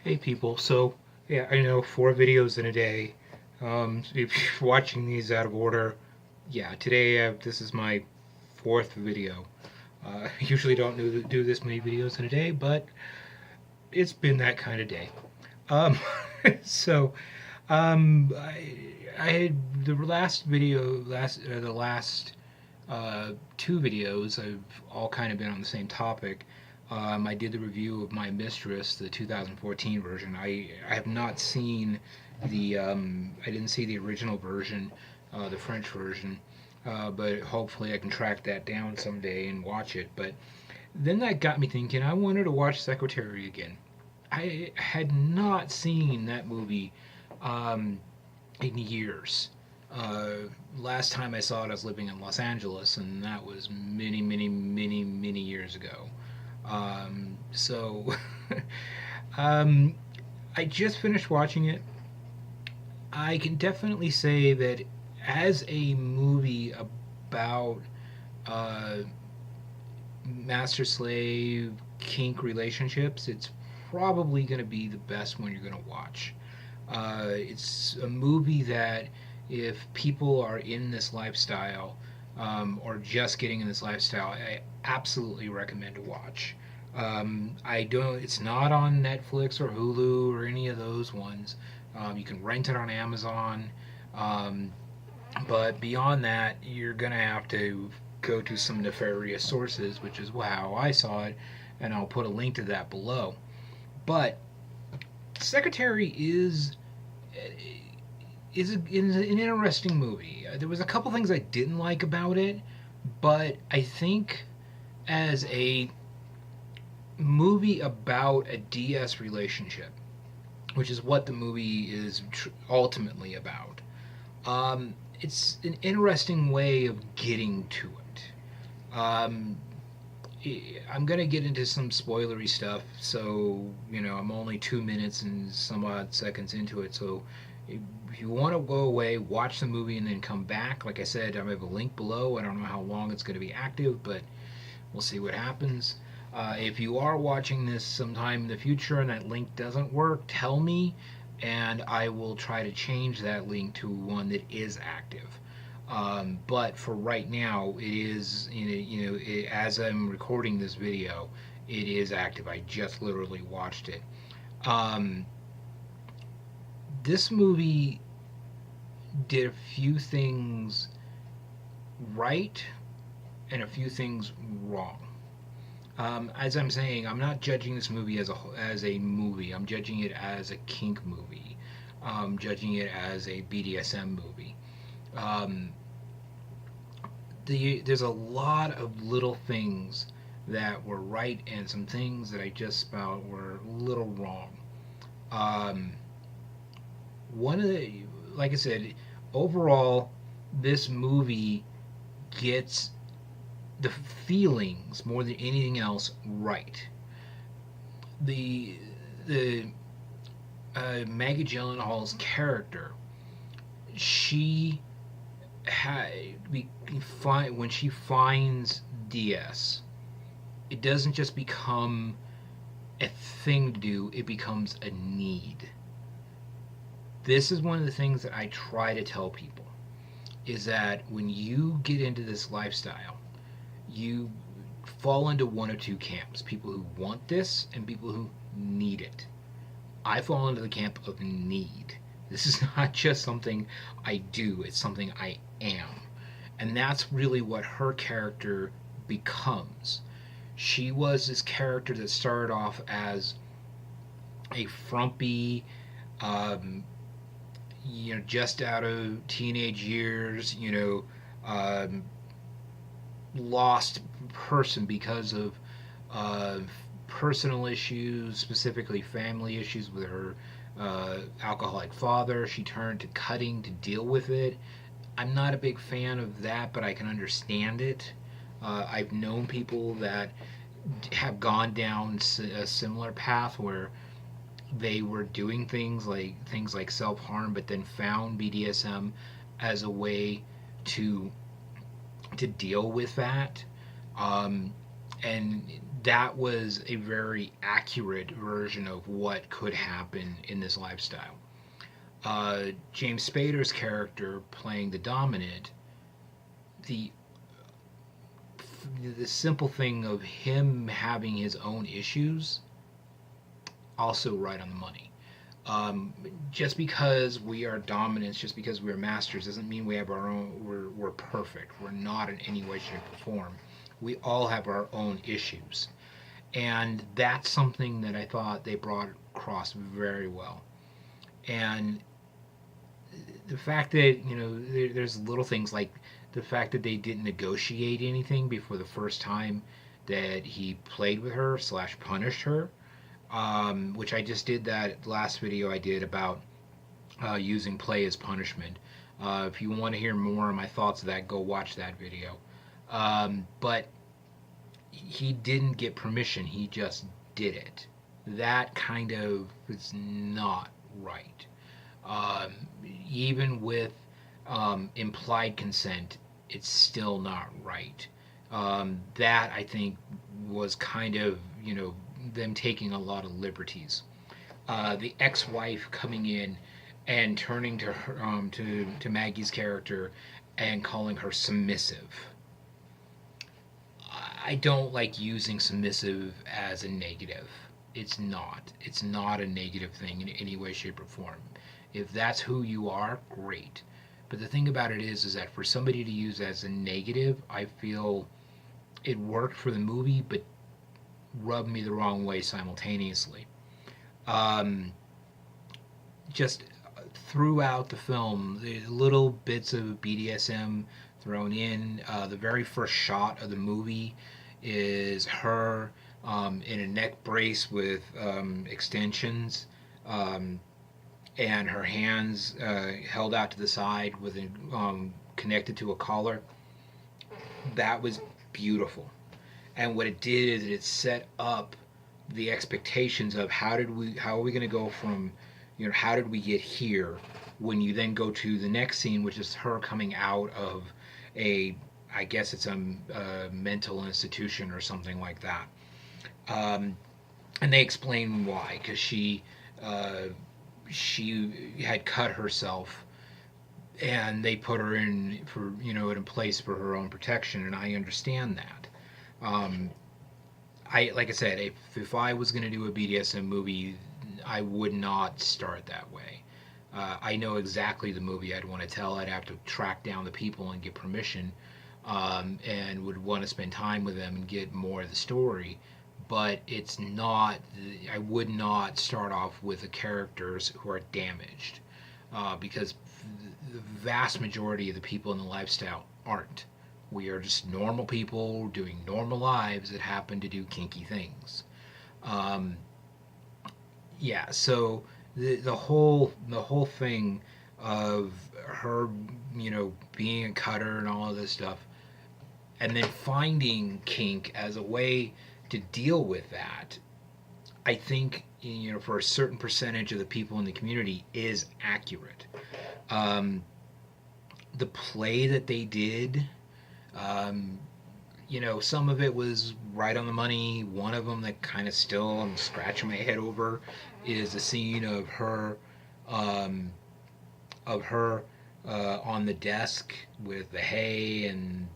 Hey people, so yeah, I know 4 videos in a day. If you're watching these out of order, yeah, today this is my fourth video. I usually don't do this many videos in a day, but it's been that kind of day. Um, so I had the last video, the last 2 videos have all kind of been on the same topic. I did the review of My Mistress, the 2014 version. I have not seen I didn't see the original version, the French version, but hopefully I can track that down someday and watch it. But then that got me thinking. I wanted to watch Secretary again. I had not seen that movie um, in years. Uh, Last time I saw it, I was living in Los Angeles, and that was many, many, many, many years ago. So, um, I just finished watching it. I can definitely say that as a movie about uh, master slave kink relationships, it's probably going to be the best one you're going to watch. It's a movie that if people are in this lifestyle or just getting in this lifestyle, I absolutely recommend to watch. I don't. It's not on Netflix or Hulu or any of those ones. You can rent it on Amazon, um, but beyond that, you're gonna have to go to some nefarious sources, which is how I saw it, and I'll put a link to that below. But Secretary is an interesting movie. There was a couple things I didn't like about it, but I think as a movie about a DS relationship, which is what the movie is ultimately about, it's an interesting way of getting to it. I'm gonna get into some spoilery stuff, so I'm only 2 minutes and some odd seconds into it. So if you want to go away, watch the movie, and then come back. Like I said, I have a link below. I don't know how long it's going to be active, but we'll see what happens. If you are watching this sometime in the future and that link doesn't work, tell me, and I will try to change that link to one that is active. But for right now, it is as I'm recording this video, it is active. I just literally watched it. Um, this movie did a few things right and a few things wrong. As I'm saying, I'm not judging this movie as a movie. I'm judging it as a kink movie. I'm judging it as a BDSM movie. Um, there's a lot of little things that were right and some things that I just felt were a little wrong. Um, One of the, like I said, overall, this movie gets the feelings more than anything else right. The the Maggie Gyllenhaal's character, she we find when she finds DS, it doesn't just become a thing to do; it becomes a need. This is one of the things that I try to tell people is that when you get into this lifestyle, you fall into one of two camps: people who want this and people who need it. I fall into the camp of need. This is not just something I do, it's something I am. And that's really what her character becomes. She was this character that started off as a frumpy, um, just out of teenage years, um, lost person because of uh, personal issues, specifically family issues with her alcoholic father. She turned to cutting to deal with it. I'm not a big fan of that, but I can understand it. I've known people that have gone down a similar path where they were doing things like self harm, but then found BDSM as a way to to deal with that. Um, and that was a very accurate version of what could happen in this lifestyle. James Spader's character playing the dominant, the the simple thing of him having his own issues, also right on the money. Um, just because we are dominants, just because we're masters, doesn't mean we have our own. We're perfect. We're not in any way, shape, or form. We all have our own issues, and that's something that I thought they brought across very well. And the fact that there's little things like the fact that they didn't negotiate anything before the first time that he played with her slash punished her, which I just did that last video I did about using play as punishment. If you want to hear more of my thoughts of that, go watch that video. But he didn't get permission, he just did it. That kind of is not right. Um, Even with implied consent, it's still not right. That I think was kind of them taking a lot of liberties. The ex-wife coming in and turning to her, to Maggie's character and calling her submissive. I don't like using submissive as a negative. It's not. It's not a negative thing in any way, shape, or form. If that's who you are, great. But the thing about it is that for somebody to use as a negative, I feel it worked for the movie, but rubbed me the wrong way simultaneously. Um, just throughout the film, the little bits of BDSM thrown in. The very first shot of the movie is her in a neck brace with extensions, um, and her hands held out to the side with connected to a collar. That was beautiful. And what it did is it set up the expectations of how are we going to go from how did we get here, when you then go to the next scene, which is her coming out of a, I guess it's a mental institution or something like that. um, and they explain why, because uh, she had cut herself, and they put her in for in place for her own protection, and I understand that. um, I, like I said, if I was going to do a BDSM movie, I would not start that way. I know exactly the movie I'd want to tell. I'd have to track down the people and get permission, and would want to spend time with them and get more of the story. But it's not. I would not start off with the characters who are damaged, because the vast majority of the people in the lifestyle aren't. We are just normal people doing normal lives that happen to do kinky things. Um, yeah, so the whole thing of her, being a cutter and all of this stuff, and then finding kink as a way to deal with that, I think for a certain percentage of the people in the community is accurate. Um, the play that they did, um, some of it was right on the money. One of them that kind of still I'm scratching my head over is the scene um, of her on the desk with the hay and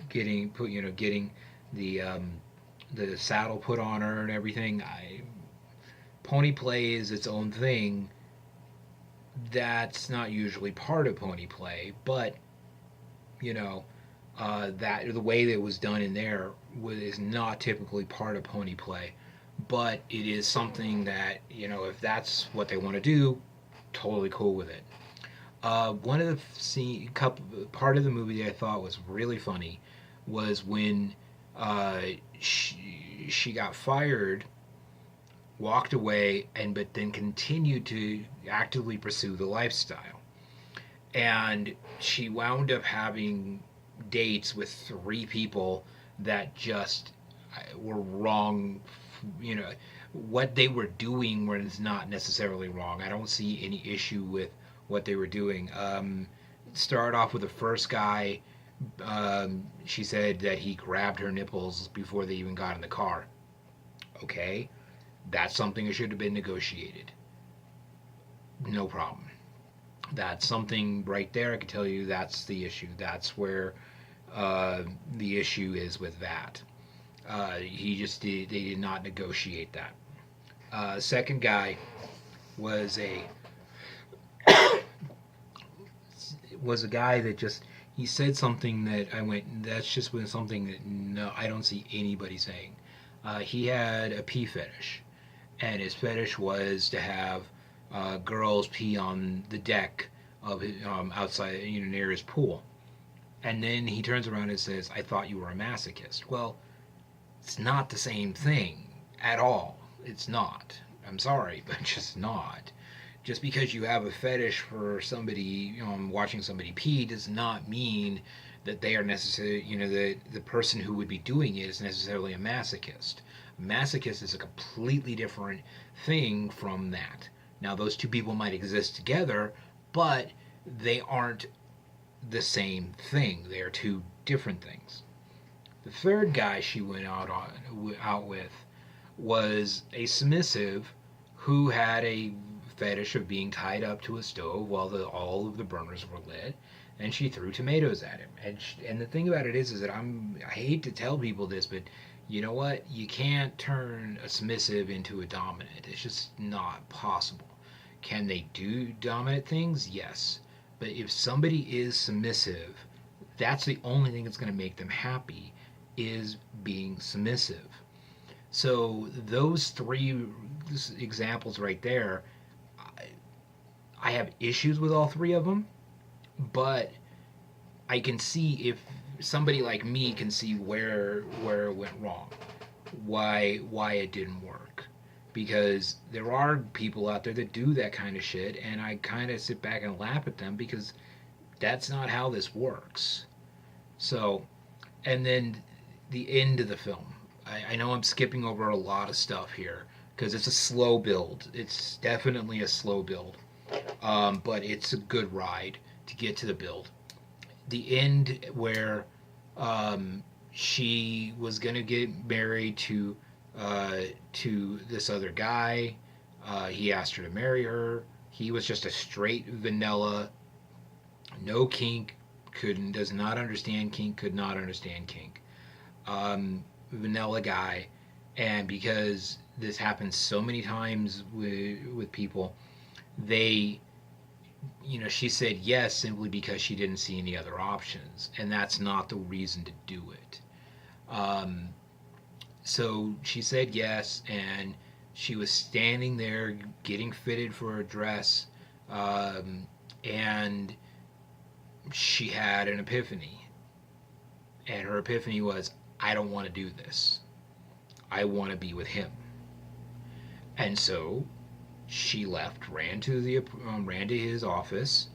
getting the the saddle put on her and everything. Pony play is its own thing. That's not usually part of pony play, but you know that the way that it was done in there is not typically part of pony play, but it is something that if that's what they want to do, totally cool with it. One of the couple part of the movie that I thought was really funny was when uh, she got fired, walked away, and but then continued to actively pursue the lifestyle, and she wound up having dates with three people that just were wrong. You know, what they were doing was not necessarily wrong. I don't see any issue with what they were doing. Start off with the first guy She said that he grabbed her nipples before they even got in the car. Okay, that's something that should have been negotiated. No problem. That's something right there. I can tell you that's the issue. That's where the issue is with that. They did not negotiate that. Second guy was a was a guy that just he said something that I went. That's just been something that no, I don't see anybody saying. He had a pee fetish, and his fetish was to have girls pee on the deck of his, outside, near his pool. And then he turns around and says, "I thought you were a masochist." Well, it's not the same thing at all. It's not. I'm sorry, but just not. Just because you have a fetish for somebody, watching somebody pee does not mean that they are necessarily, the person who would be doing it is necessarily a masochist. A masochist is a completely different thing from that. Now, those two people might exist together, but they aren't the same thing. They are two different things. The third guy she went out with was a submissive who had a fetish of being tied up to a stove while all of the burners were lit, and she threw tomatoes at him. And the thing about it is that I hate to tell people this, but you know what? You can't turn a submissive into a dominant. It's just not possible. Can they do dominant things? Yes. But if somebody is submissive, that's the only thing that's going to make them happy is being submissive. So those three examples right there, I have issues with all three of them, but I can see if somebody like me can see where it went wrong, why it didn't work, because there are people out there that do that kind of shit, and I kind of sit back and laugh at them because that's not how this works. So, and then the end of the film. I know I'm skipping over a lot of stuff here because it's a slow build. It's definitely a slow build, but it's a good ride to get to the build. The end where she was gonna get married to this other guy. He asked her to marry her. He was just a straight vanilla, no kink. Couldn't does not understand kink. Could not understand kink. Vanilla guy, and because this happens so many times with people, they, she said yes simply because she didn't see any other options, and that's not the reason to do it. Um, so she said yes, and she was standing there getting fitted for a dress, and she had an epiphany, and her epiphany was, I don't want to do this. I want to be with him. And so she left, ran to his office,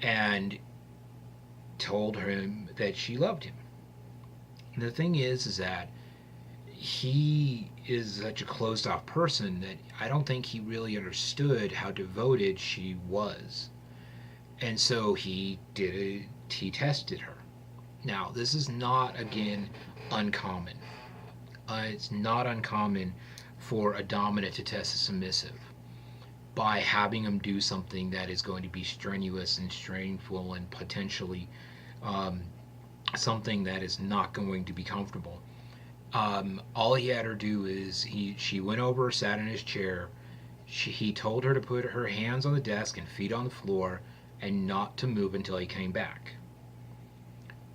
and told him that she loved him. And the thing is that he is such a closed off person that I don't think he really understood how devoted she was. And so he tested her. Now, this is not, again, uncommon. It's not uncommon for a dominant to test a submissive by having them do something that is going to be strenuous and strainful and potentially um, something that is not going to be comfortable. All he had her do is she went over, sat in his chair. He told her to put her hands on the desk and feet on the floor and not to move until he came back.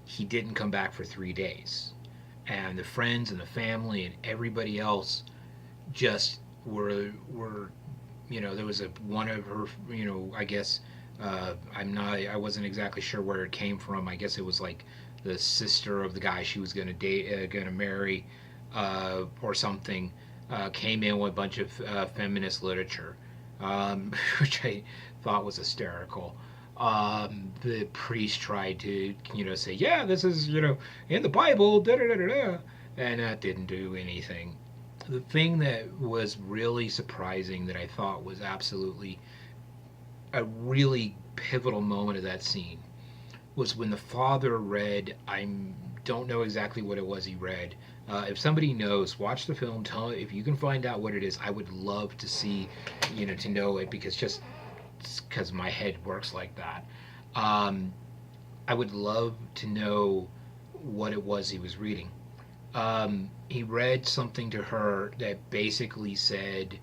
He didn't come back for 3 days. And the friends and the family and everybody else just were there was one of her, I guess, I wasn't exactly sure where it came from. I guess it was like the sister of the guy she was gonna date, gonna marry, or something, came in with a bunch of feminist literature, which I thought was hysterical. The priest tried to, say, yeah, this is, in the Bible, da da da da da, and that didn't do anything. The thing that was really surprising that I thought was absolutely a really pivotal moment of that scene was when the father read. I don't know exactly what it was he read. If somebody knows, watch the film. Tell if you can find out what it is. I would love to see, to know it, because just because my head works like that. Um, I would love to know what it was he was reading. He read something to her that basically said,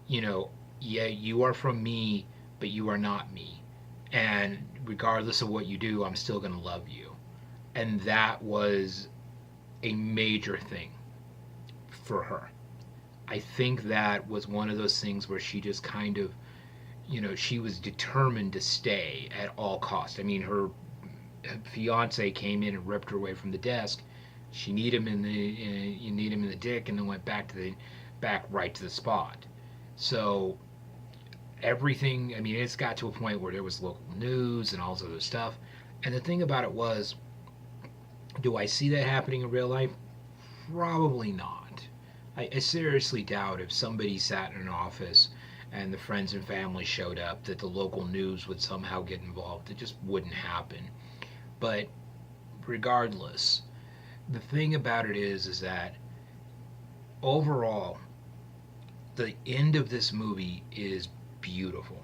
you know, yeah, you are from me, but you are not me. And regardless of what you do, I'm still going to love you. And that was a major thing for her. I think that was one of those things where she just kind of, she was determined to stay at all costs. I mean, her fiance came in and ripped her away from the desk. She need him in the you need him in the dick, and then went back right to the spot. So everything. I mean, it's got to a point where there was local news and all this other stuff. And the thing about it was, do I see that happening in real life? Probably not. I seriously doubt if somebody sat in an office and the friends and family showed up that the local news would somehow get involved. It just wouldn't happen. But regardless, the thing about it is that overall, the end of this movie is beautiful.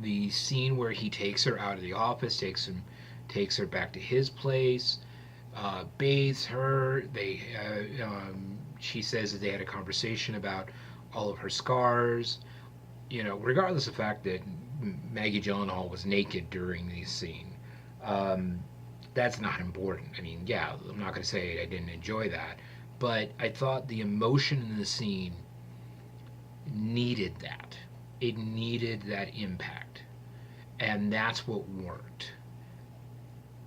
The scene where he takes her out of the office, takes her back to his place, bathes her. She says that they had a conversation about all of her scars. Regardless of the fact that Maggie Gyllenhaal was naked during the scene, um, that's not important. I mean, yeah, I'm not going to say I didn't enjoy that, but I thought the emotion in the scene needed that. It needed that impact, and that's what worked.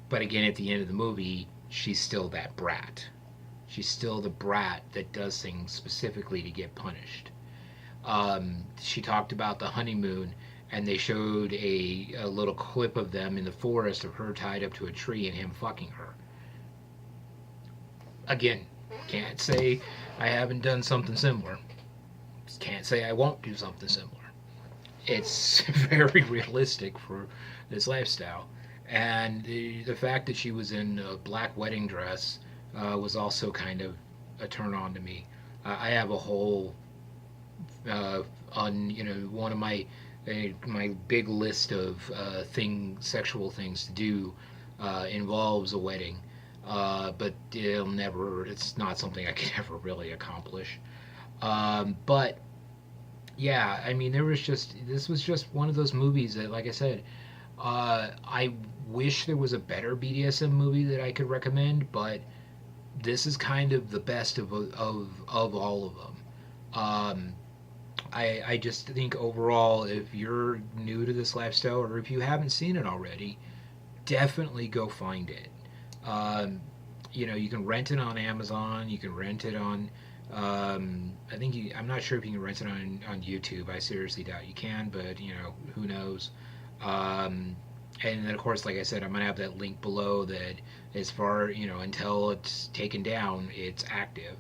But again, at the end of the movie, she's still that brat. She's still the brat that does things specifically to get punished. She talked about the honeymoon, and they showed a little clip of them in the forest of her tied up to a tree and him fucking her. Again, can't say I haven't done something similar. Can't say I won't do something similar. It's very realistic for this lifestyle. And the fact that she was in a black wedding dress was also kind of a turn on to me. I have a whole on one of my big list of sexual things to do involves a wedding, but it's not something I could ever really accomplish. But yeah, I mean, this was just one of those movies that, like I said, I wish there was a better BDSM movie that I could recommend, but this is kind of the best of all of them. I just think overall, if you're new to this lifestyle or if you haven't seen it already, definitely go find it. Um, you can rent it on Amazon. You can rent it on. I'm not sure if you can rent it on YouTube. I seriously doubt you can, but who knows. And then of course, like I said, I'm gonna have that link below that as far until it's taken down, it's active.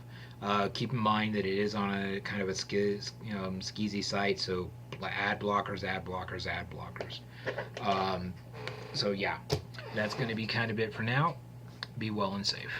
Keep in mind that it is on a kind of a skeezy site, so ad blockers, ad blockers, ad blockers. So yeah, that's going to be kind of it for now. Be well and safe.